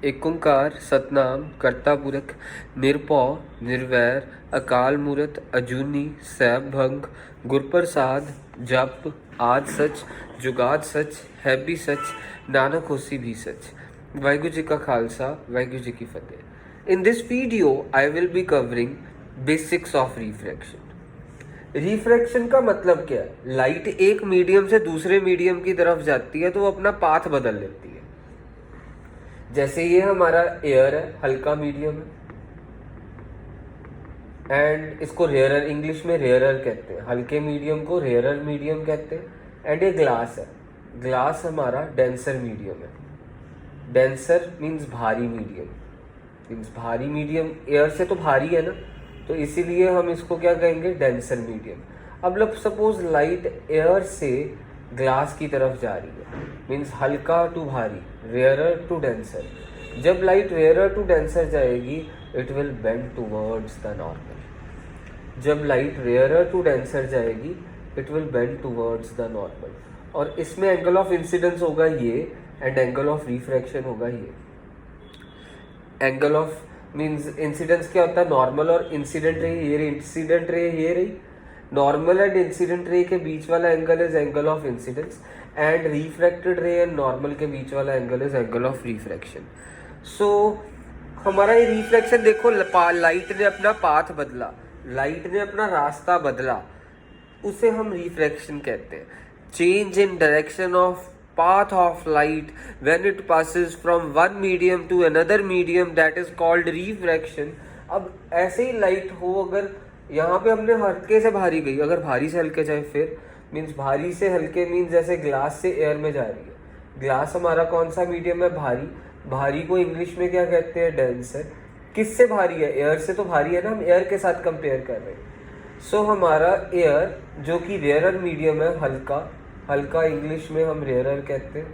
एक ओंकार सतनाम करता पुरख निरपौ निर्वैर अकाल मूरत अजूनी सैभ भंग गुरप्रसाद जप आद सच जुगाद सच है भी सच नानक होसी भी सच। वाहिगुरु जी का खालसा वाहिगुरु जी की फतेह। In this video I will be covering basics of refraction. Refraction का मतलब क्या है? लाइट एक मीडियम से दूसरे मीडियम की तरफ जाती है तो वो अपना पाथ बदल लेती है। जैसे ये हमारा एयर है, हल्का मीडियम है एंड इसको रेयरर, इंग्लिश में रेयरर कहते हैं। हल्के मीडियम को रेयरर मीडियम कहते हैं। एंड ये ग्लास है, ग्लास हमारा डेंसर मीडियम है। डेंसर मीन्स भारी मीडियम, मीन्स भारी मीडियम एयर से तो भारी है ना, तो इसीलिए हम इसको क्या कहेंगे, डेंसर मीडियम। अब लो सपोज लाइट एयर से ग्लास की तरफ जा रही है, मीन्स हल्का टू भारी, रेयरर टू डेंसर। जब लाइट रेयरर टू डेंसर जाएगी it will bend towards the normal. जब लाइट रेयरर टू डेंसर जाएगी it will bend towards the normal. और इसमें एंगल ऑफ इंसिडेंस होगा ये एंड एंगल ऑफ रिफ्रैक्शन होगा ये। एंगल ऑफ मीन्स इंसिडेंस क्या होता है, नॉर्मल और इंसिडेंट रे, ये रही इंसिडेंट रे, ये रही नॉर्मल एंड इंसिडेंट रे के बीच वाला angle is angle of incidence and refracted ray and normal के बीच वाला angle is angle of refraction. So हमारा ये रिफ्रैक्शन देखो, लाइट ने अपना पाथ बदला, लाइट ने अपना रास्ता बदला, उसे हम रिफ्रैक्शन कहते हैं। Change in direction of path of light when it passes from one medium to another medium, that is called refraction। अब ऐसे ही लाइट हो, अगर यहाँ पे हमने हल्के से भारी गई, अगर भारी से हल्के जाए फिर मीन्स भारी से हल्के मीन्स जैसे ग्लास से एयर में जा रही है। ग्लास हमारा कौन सा मीडियम है, भारी। भारी को इंग्लिश में क्या कहते हैं, डेंसर। किससे भारी है, एयर से तो भारी है ना, हम एयर के साथ कंपेयर कर रहे हैं। सो हमारा एयर जो कि रेयरर मीडियम है, हल्का, हल्का इंग्लिश में हम रेयरर कहते हैं।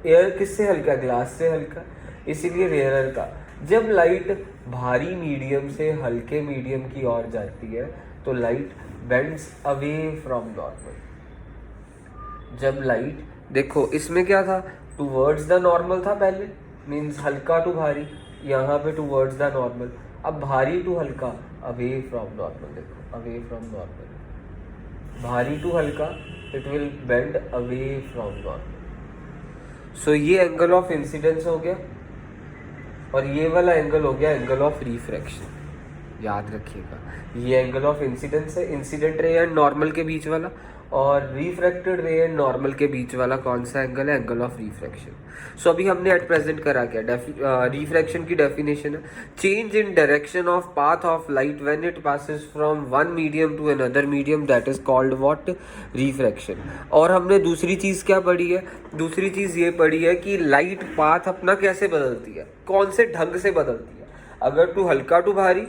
एयर किससे हल्का, ग्लास से हल्का, इसीलिए रेयरर का। जब लाइट भारी मीडियम से हल्के मीडियम की ओर जाती है तो light bends away from normal. जब लाइट देखो इसमें क्या था, टूवर्ड्स द नॉर्मल था पहले, मीन्स हल्का टू भारी, यहाँ पे टूवर्ड्स द नॉर्मल। अब भारी टू हल्का, अवे फ्रॉम नॉर्मल। देखो अवे फ्रॉम नॉर्मल, भारी टू हल्का, it will bend away from normal. So ये एंगल ऑफ इंसिडेंस हो गया और ये वाला एंगल हो गया एंगल ऑफ रिफ्रैक्शन। याद रखिएगा, ये एंगल ऑफ इंसिडेंस है, इंसिडेंट रे एंड नॉर्मल के बीच वाला, और रिफ्रैक्टेड रे एंड नॉर्मल के बीच वाला कौन सा एंगल है, एंगल ऑफ रिफ्रैक्शन। सो अभी हमने एट प्रेजेंट करा क्या, रिफ्रैक्शन की डेफिनेशन है change in direction of path of light when it passes from one medium to another medium, that is called what, refraction. और हमने दूसरी चीज क्या पढ़ी है, दूसरी चीज ये पढ़ी है कि लाइट पाथ अपना कैसे बदलती है, कौन से ढंग से बदलती है। अगर टू हल्का टू भारी,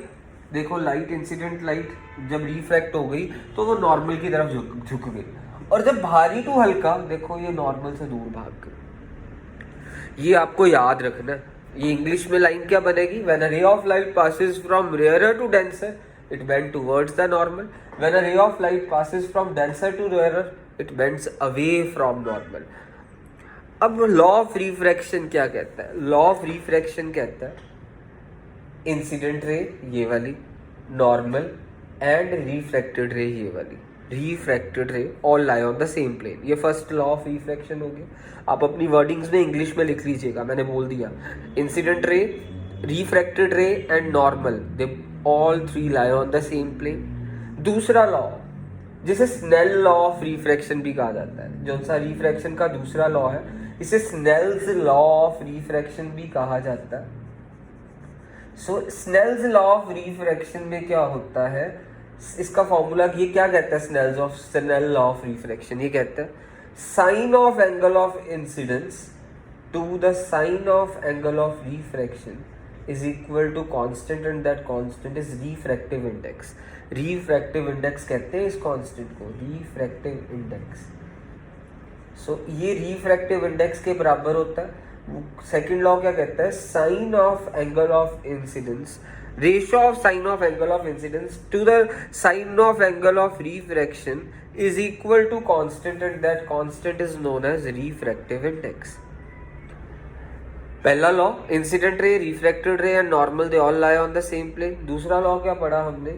देखो लाइट, इंसिडेंट लाइट जब रिफ्रैक्ट हो गई तो वो नॉर्मल की तरफ झुक गई, और जब भारी टू हल्का, देखो ये नॉर्मल से दूर भाग गई। ये आपको याद रखना है। ये इंग्लिश में लाइन क्या बनेगी, when a ray of light passes from rarer to denser it bend towards the normal, when a ray of light passes from denser to rarer it bends away from normal. अब law of refraction क्या कहता है, law of refraction कहता है incident ray ये वाली, normal and refracted रे ये वाली, refracted ray all lie on the same plane. ये फर्स्ट लॉ ऑफ रिफ्रैक्शन हो गया। आप अपनी वर्डिंग्स में इंग्लिश में लिख लीजिएगा, मैंने बोल दिया incident ray, refracted ray and normal, they all three lie on the same plane. दूसरा लॉ जिसे स्नेल लॉ ऑफ रिफ्रैक्शन भी कहा जाता है, जो सा रिफ्रैक्शन का दूसरा लॉ है इसे स्नेल्स लॉ ऑफ रिफ्रैक्शन भी कहा जाता है। सो स्नेल्स लॉ ऑफ रिफ्रैक्शन में क्या होता है, इसका फॉर्मूला ये क्या कहता है, स्नेल लॉ ऑफ रिफ्रैक्शन ये कहता है sine of angle of incidence to the sine of angle of refraction is equal to constant and that constant is refractive index. Refractive index कहते हैं इस कांस्टेंट को, रिफ्रैक्टिव इंडेक्स। सो ये refractive index के बराबर होता है। सेकेंड लॉ क्या कहता है, sine of angle of incidence, ratio of sine of angle of incidence to the sine of angle of refraction is equal to constant and that constant is known as refractive index. पहला law, incident ray, refracted ray and normal they all lie on the same plane. दूसरा law क्या पढ़ा हमने,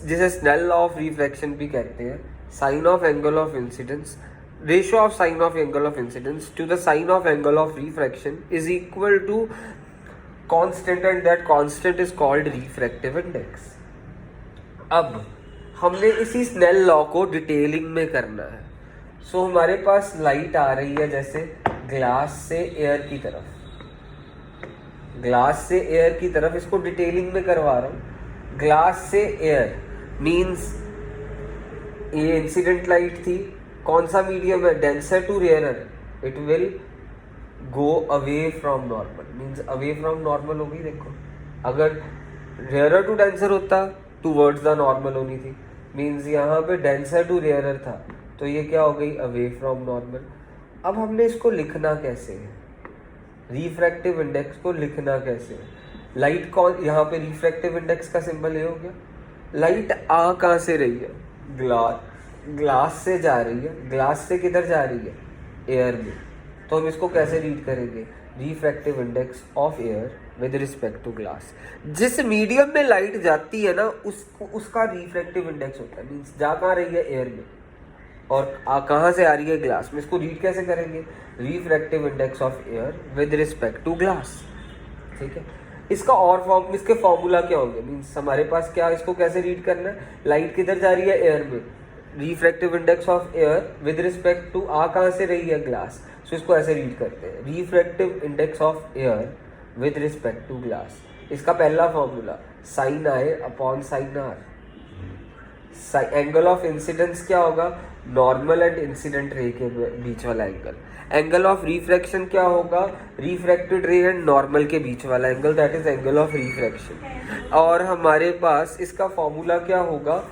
जिसे Snell law of refraction भी कहते हैं, sine of angle of incidence, ratio of sine of angle of incidence to the sine of angle of refraction is equal to constant and that constant is called refractive index. अब हमने इसी Snell law को detailing में करना है। सो हमारे पास light आ रही है जैसे ग्लास से एयर की तरफ, ग्लास से एयर की तरफ, इसको डिटेलिंग में करवा रहा हूँ। ग्लास से एयर मींस ये इंसिडेंट लाइट थी, कौन सा मीडियम है, denser to rarer, it will go away from normal, means away from normal होगी। देखो अगर रेयरर टू डेंसर होता टूवर्ड्स द नॉर्मल होनी थी, मींस यहाँ पे डेंसर टू रेयरर था, तो ये क्या हो गई, अवे फ्रॉम नॉर्मल। अब हमने इसको लिखना कैसे है, रिफ्रैक्टिव इंडेक्स को लिखना कैसे है। लाइट कौन, यहाँ पे रिफ्रैक्टिव इंडेक्स का सिंबल ये हो गया। लाइट आ कहाँ से रही है, ग्लास से जा रही है, ग्लास से किधर जा रही है, एयर में। तो हम इसको कैसे रीड करेंगे, refractive index of air with respect to glass. जिस मीडियम में लाइट जाती है ना उसका रिफ्रैक्टिव इंडेक्स होता है, मीन्स जा कहाँ रही है, एयर में, और कहाँ से आ रही है, ग्लास में। इसको रीड कैसे करेंगे, refractive index of air with respect to glass. ठीक है, इसका और फॉर्म, इसके फॉर्मूला क्या होंगे, मीन्स हमारे पास क्या, इसको कैसे रीड करना है, लाइट किधर जा रही है, एयर में, refractive index of air with respect to कहाँ से रही है, ग्लास। सो इसको ऐसे रीड करते हैं, refractive index of air with respect to glass. इसका पहला formula sine i upon sine r. Angle of incidence क्या होगा, नॉर्मल एंड इंसिडेंट रे के बीच वाला एंगल। एंगल ऑफ रिफ्रैक्शन क्या होगा, रिफ्रैक्टेड रे एंड नॉर्मल के बीच वाला angle, that is angle of refraction. और हमारे पास इसका फॉर्मूला क्या होगा,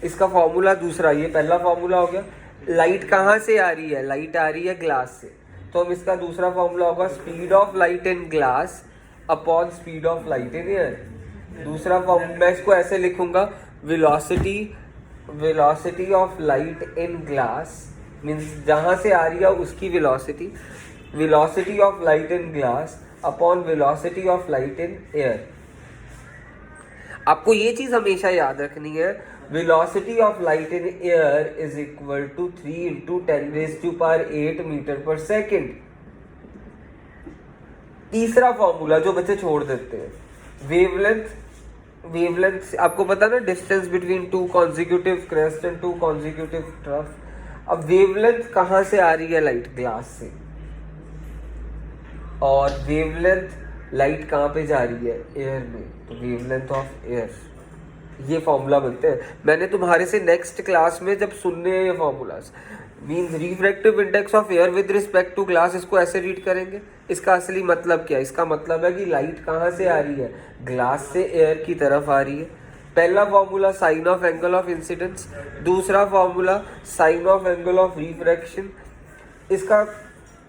इसका फॉर्मूला दूसरा, ये पहला फॉर्मूला हो गया, लाइट कहाँ से आ रही है, लाइट आ रही है ग्लास से, तो हम इसका दूसरा फॉर्मूला होगा speed of light in glass upon speed of light in air. दूसरा फॉर्मूला मैं इसको ऐसे लिखूंगा, velocity of light in glass means जहाँ से आ रही है उसकी velocity of light in glass upon velocity of light in air. आपको ये चीज हमेशा याद रखनी है, velocity of light in air is equal to 3 × 10⁸ metre per second. तीसरा फॉर्मूला जो बच्चे छोड़ देते हैं, वेवलेंथ आपको पता ना, distance between two consecutive crest and two consecutive trough. अब वेवलेंथ कहाँ से आ रही है, लाइट ग्लास से, और वेवलेंथ लाइट कहाँ पे जा रही है, एयर में, तो वेवलेंथ ऑफ एयर। ये फॉर्मूला बनते हैं, मैंने तुम्हारे से नेक्स्ट क्लास में जब सुनने हैं ये formulas, means refractive index of air with respect to glass, इसको ऐसे रीड करेंगे। इसका असली मतलब क्या है, इसका मतलब है कि लाइट कहाँ से आ रही है, ग्लास से एयर की तरफ आ रही है। पहला formula sine of angle of incidence, दूसरा formula sine of angle of refraction. इसका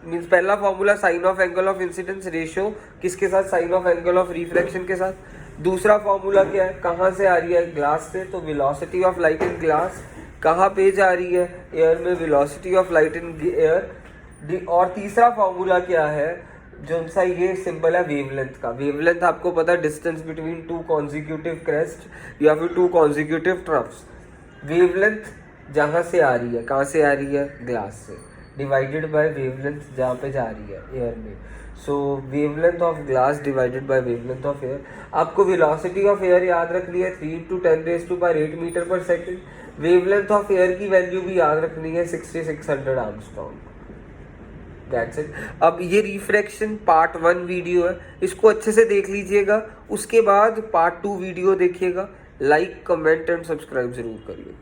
मीन्स पहला formula sine of angle of incidence ratio किसके साथ, sine of angle of refraction के साथ। दूसरा फॉर्मूला क्या है, कहाँ से आ रही है, ग्लास से, तो velocity of light in glass कहाँ पे जा रही है, एयर में, velocity of light in air. और तीसरा फॉर्मूला क्या है, जो सा ये सिंबल है वेवलेंथ का। वेवलेंथ आपको पता है, distance between two consecutive crest या फिर टू कॉन्जिक्यूटिव ट्रफ्स। वेवलेंथ जहाँ से आ रही है, कहाँ से आ रही है, ग्लास से, डिवाइडेड बाय वेवलेंथ जहाँ पे जा रही है, एयर में। So wavelength of glass divided by wavelength of air. आपको वेलोसिटी ऑफ एयर याद रखनी है 3 × 10⁸ metre per second. Wavelength of air की वैल्यू भी याद रखनी है 6600 आर्मस्ट्रॉन्ग। That's it. अब ये रिफ्रैक्शन पार्ट 1 वीडियो है, इसको अच्छे से देख लीजिएगा, उसके बाद पार्ट 2 वीडियो देखिएगा। लाइक, कमेंट एंड सब्सक्राइब जरूर करिए।